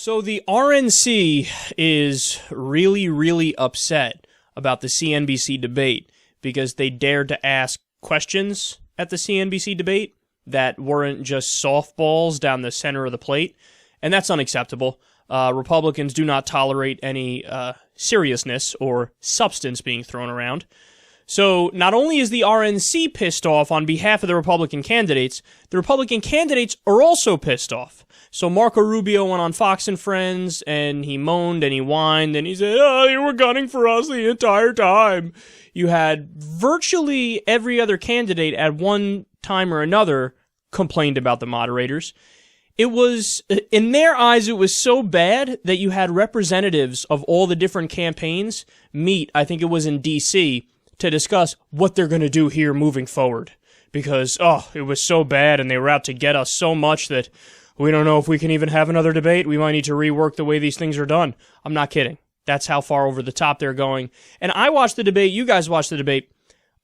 So the RNC is really, really upset about the CNBC debate because they dared to ask questions at the CNBC debate that weren't just softballs down the center of the plate, and that's unacceptable. Republicans do not tolerate any seriousness or substance being thrown around. So not only is the RNC pissed off on behalf of the Republican candidates are also pissed off. So Marco Rubio went on Fox and Friends, and he moaned and he whined, and he said, "Oh, you were gunning for us the entire time." You had virtually every other candidate at one time or another complained about the moderators. It was, in their eyes, it was so bad that you had representatives of all the different campaigns meet, I think it was in D.C., to discuss what they're going to do here moving forward. Because, it was so bad and they were out to get us so much that we don't know if we can even have another debate. We might need to rework the way these things are done. I'm not kidding. That's how far over the top they're going. And I watched the debate. You guys watched the debate.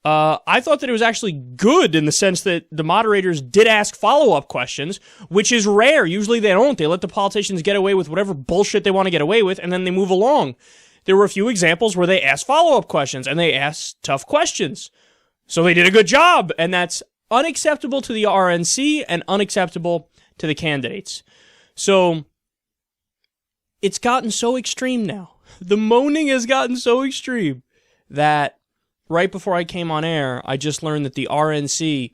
I thought that it was actually good in the sense that the moderators did ask follow-up questions, which is rare. Usually they don't. They let the politicians get away with whatever bullshit they want to get away with, and then they move along. There were a few examples where they asked follow-up questions, and they asked tough questions. So they did a good job, and that's unacceptable to the RNC and unacceptable to the candidates. So it's gotten so extreme now. The moaning has gotten so extreme that right before I came on air, I just learned that the RNC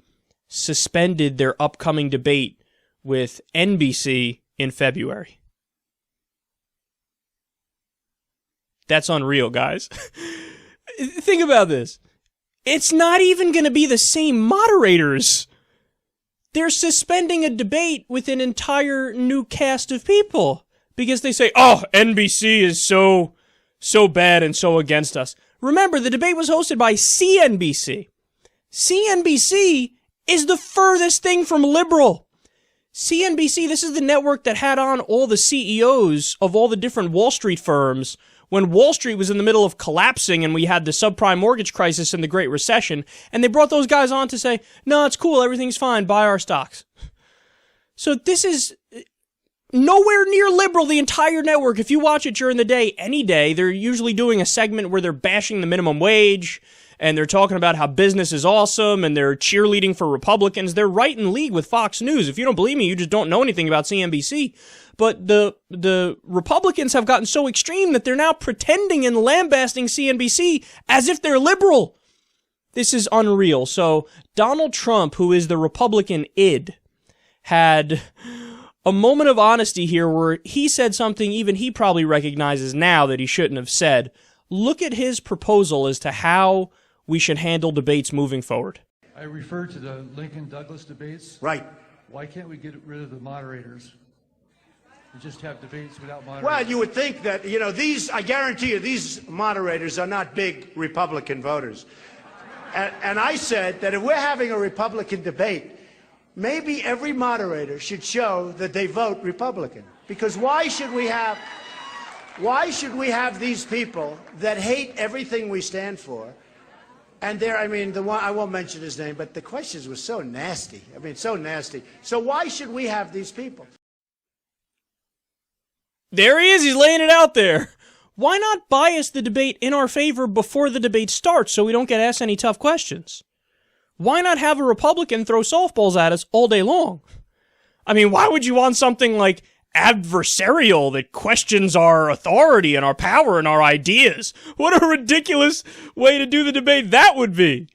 suspended their upcoming debate with NBC in February. That's unreal, guys. Think about this. It's not even going to be the same moderators. They're suspending a debate with an entire new cast of people because they say, NBC is so bad and so against us. Remember, the debate was hosted by CNBC. CNBC is the furthest thing from liberal. CNBC, this is the network that had on all the CEOs of all the different Wall Street firms when Wall Street was in the middle of collapsing and we had the subprime mortgage crisis and the Great Recession, and they brought those guys on to say, no, it's cool, everything's fine, buy our stocks. So this is nowhere near liberal, the entire network. If you watch it during the day, any day, they're usually doing a segment where they're bashing the minimum wage, and they're talking about how business is awesome, and they're cheerleading for Republicans. They're right in league with Fox News. If you don't believe me, you just don't know anything about CNBC. But the Republicans have gotten so extreme that they're now pretending and lambasting CNBC as if they're liberal. This is unreal. So Donald Trump, who is the Republican id, had a moment of honesty here where he said something even he probably recognizes now that he shouldn't have said. Look at his proposal as to how we should handle debates moving forward. I refer to the Lincoln-Douglas debates. Right. Why can't we get rid of the moderators and just have debates without moderators? Well, you would think that, I guarantee you, these moderators are not big Republican voters. And I said that if we're having a Republican debate, maybe every moderator should show that they vote Republican. Because why should we have these people that hate everything we stand for? And I won't mention his name, but the questions were so nasty. So nasty. So why should we have these people? There he is. He's laying it out there. Why not bias the debate in our favor before the debate starts so we don't get asked any tough questions? Why not have a Republican throw softballs at us all day long? Why would you want something like adversarial that questions our authority and our power and our ideas? What a ridiculous way to do the debate that would be.